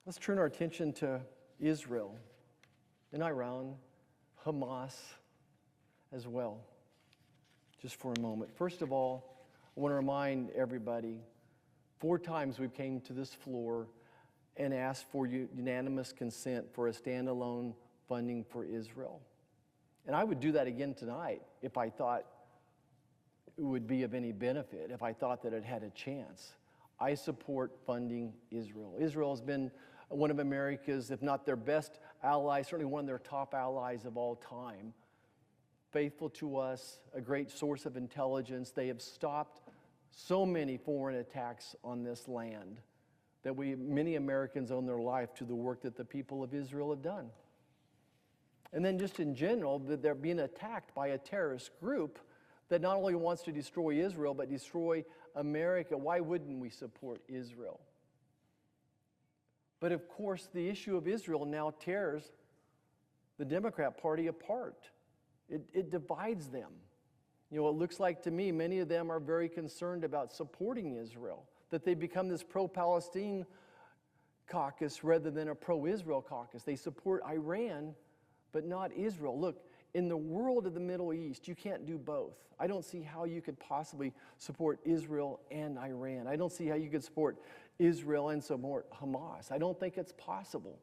Let's turn our attention to Israel and Iran, Hamas as well, just for a moment. First of all, I want to remind everybody, 4 times we came to this floor and asked for unanimous consent for a standalone funding for Israel. And I would do that again tonight if I thought it would be of any benefit, if I thought that it had a chance. I support funding Israel. Israel has been one of America's, if not their best allies, certainly one of their top allies of all time. Faithful to us, a great source of intelligence. They have stopped so many foreign attacks on this land that many Americans owe their life to the work that the people of Israel have done. And then just in general, that they're being attacked by a terrorist group that not only wants to destroy Israel, but destroy America. Why wouldn't we support Israel? But of course, the issue of Israel now tears the Democrat Party apart. It divides them. You know, it looks like to me many of them are very concerned about supporting Israel, that they become this pro-Palestine caucus rather than a pro-Israel caucus. They support Iran, but not Israel. Look, in the world of the Middle East, you can't do both. I don't see how you could possibly support Israel and Iran. I don't see how you could support Israel and support Hamas. I don't think it's possible.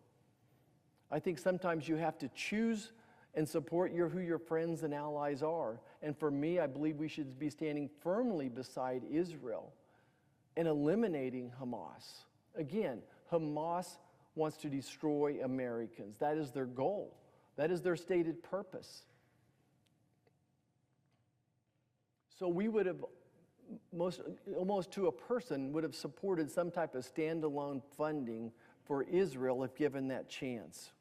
I think sometimes you have to choose and support who your friends and allies are. And for me, I believe we should be standing firmly beside Israel and eliminating Hamas. Again, Hamas wants to destroy Americans. That is their goal. That is their stated purpose. So we would have, almost to a person, would have supported some type of standalone funding for Israel if given that chance.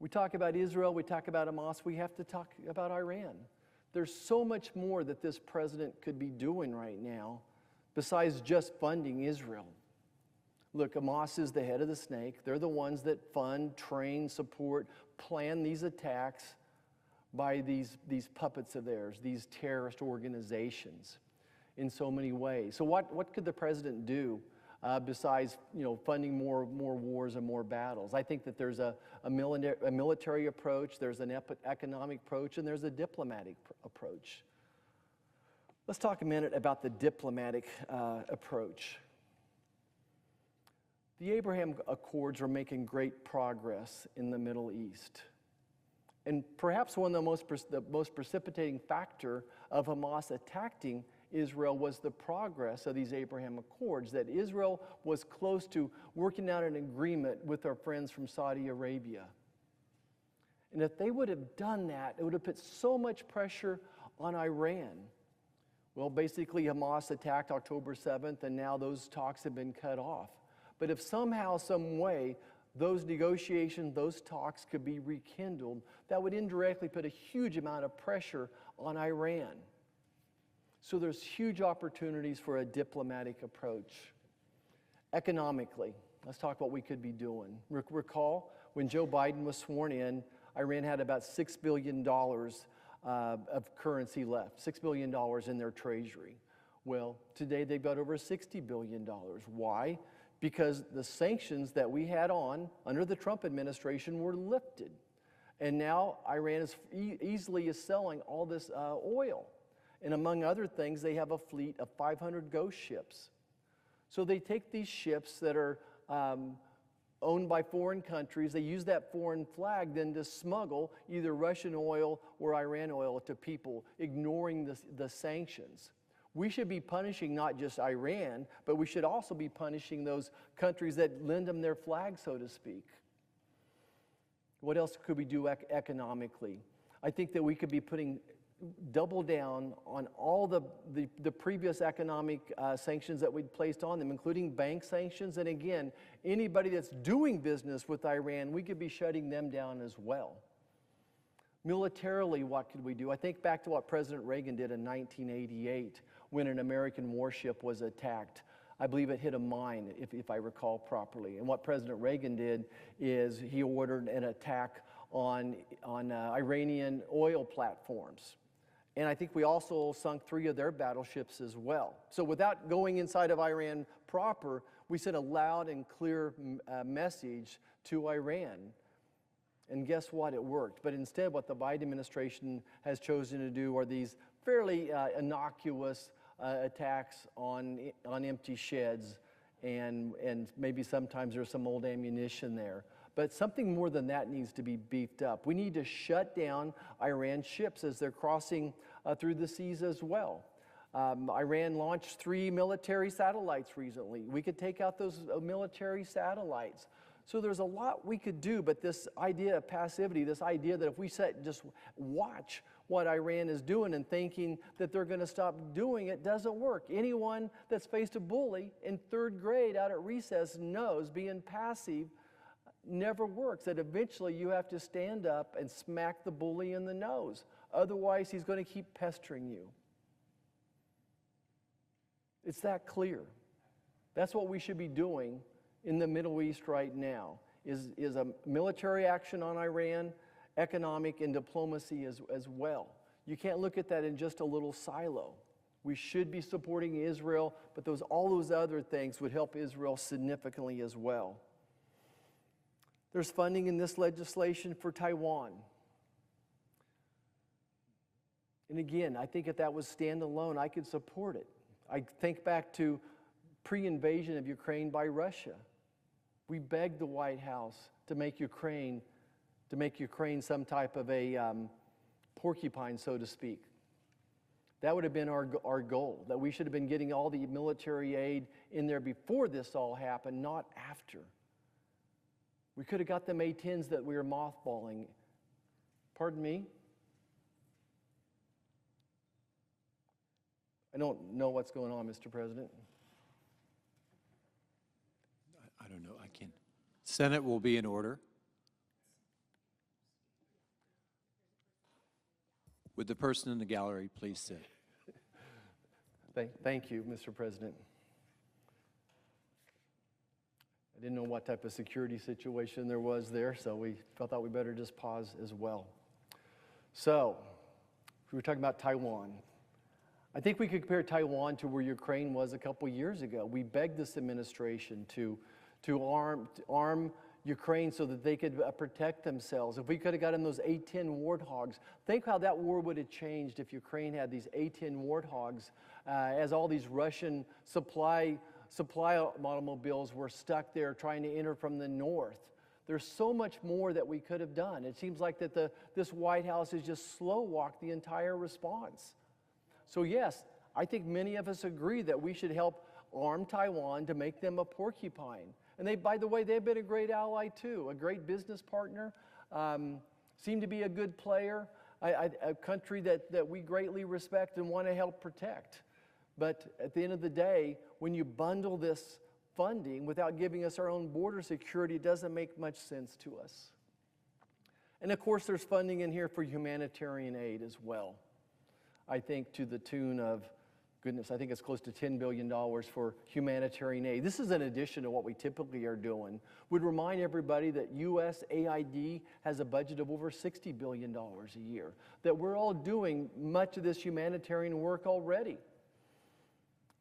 We talk about Israel, we talk about Hamas, we have to talk about Iran. There's so much more that this president could be doing right now besides just funding Israel. Look, Hamas is the head of the snake. They're the ones that fund, train, support, plan these attacks by these puppets of theirs, these terrorist organizations in so many ways. So what could the president do besides funding more wars and more battles? I think that there's a military approach, there's an economic approach, and there's a diplomatic approach. Let's talk a minute about the diplomatic approach. The Abraham Accords are making great progress in the Middle East. And perhaps one of the most precipitating factor of Hamas attacking Israel was the progress of these Abraham Accords, that Israel was close to working out an agreement with our friends from Saudi Arabia. And if they would have done that, it would have put so much pressure on Iran. Well, basically Hamas attacked October 7th, and now those talks have been cut off. But if somehow, some way, those negotiations, those talks could be rekindled, that would indirectly put a huge amount of pressure on Iran. So there's huge opportunities for a diplomatic approach. Economically, let's talk what we could be doing. Recall, when Joe Biden was sworn in, Iran had about $6 billion of currency left, $6 billion in their treasury. Well, today they've got over $60 billion. Why? Because the sanctions that we had under the Trump administration were lifted. And now Iran is easily selling all this oil. And among other things, they have a fleet of 500 ghost ships. So they take these ships that are owned by foreign countries, they use that foreign flag then to smuggle either Russian oil or Iran oil to people, ignoring the sanctions. We should be punishing not just Iran, but we should also be punishing those countries that lend them their flag, so to speak. What else could we do economically? I think that we could be putting double down on all the previous economic sanctions that we'd placed on them, including bank sanctions. And again, anybody that's doing business with Iran, we could be shutting them down as well. Militarily, what could we do? I think back to what President Reagan did in 1988 when an American warship was attacked. I believe it hit a mine, if I recall properly. And what President Reagan did is he ordered an attack on Iranian oil platforms. And I think we also sunk 3 of their battleships as well. So without going inside of Iran proper, We sent a loud and clear message to Iran. And guess what? It worked. But instead, what the Biden administration has chosen to do are these fairly innocuous attacks on empty sheds, and maybe sometimes there's some old ammunition there. But something more than that needs to be beefed up. We need to shut down Iran ships as they're crossing through the seas as well. Iran launched 3 military satellites recently. We could take out those military satellites. So there's a lot we could do, but this idea of passivity, this idea that if we just watch what Iran is doing and thinking that they're going to stop doing it, doesn't work. Anyone that's faced a bully in 3rd grade out at recess knows being passive never works, that eventually you have to stand up and smack the bully in the nose. Otherwise, he's going to keep pestering you. It's that clear. That's what we should be doing in the Middle East right now, is a military action on Iran, economic and diplomacy as well. You can't look at that in just a little silo. We should be supporting Israel, but all those other things would help Israel significantly as well. There's funding in this legislation for Taiwan. And again, I think if that was standalone, I could support it. I think back to pre-invasion of Ukraine by Russia. We begged the White House to make Ukraine some type of a porcupine, so to speak. That would have been our goal, that we should have been getting all the military aid in there before this all happened, not after. We could have got them A-10s that we were mothballing. Pardon me? I don't know what's going on, Mr. President. I don't know. I can't. Senate will be in order. Would the person in the gallery please sit? Thank you, Mr. President. I didn't know what type of security situation there was there, so we thought we better just pause as well. So, we were talking about Taiwan. I think we could compare Taiwan to where Ukraine was a couple years ago. We begged this administration to arm Ukraine so that they could protect themselves. If we could have gotten those A-10 warthogs, think how that war would have changed if Ukraine had these A-10 warthogs as all these Russian supply automobiles were stuck there trying to enter from the north. There's so much more that we could have done. It seems like that this White House has just slow-walked the entire response. So yes, I think many of us agree that we should help arm Taiwan to make them a porcupine. And by the way, they've been a great ally too, a great business partner, seem to be a good player, a country that we greatly respect and want to help protect. But at the end of the day, when you bundle this funding without giving us our own border security, it doesn't make much sense to us. And of course, there's funding in here for humanitarian aid as well. I think to the tune of, goodness, I think it's close to $10 billion for humanitarian aid. This is in addition to what we typically are doing. Would remind everybody that USAID has a budget of over $60 billion a year, that we're all doing much of this humanitarian work already.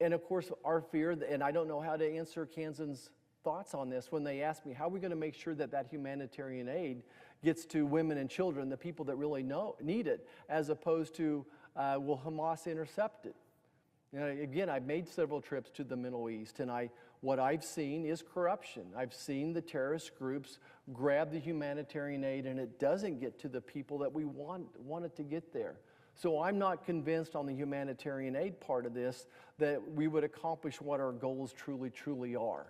And of course, our fear, and I don't know how to answer Kansan's thoughts on this when they ask me, how are we going to make sure that that humanitarian aid gets to women and children, the people that really need it, as opposed to, will Hamas intercept it? You know, again, I've made several trips to the Middle East, and what I've seen is corruption. I've seen the terrorist groups grab the humanitarian aid, and it doesn't get to the people that we want it to get there. So I'm not convinced on the humanitarian aid part of this that we would accomplish what our goals truly are.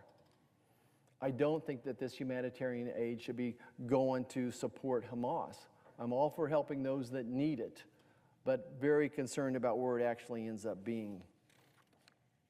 I don't think that this humanitarian aid should be going to support Hamas. I'm all for helping those that need it, but very concerned about where it actually ends up being.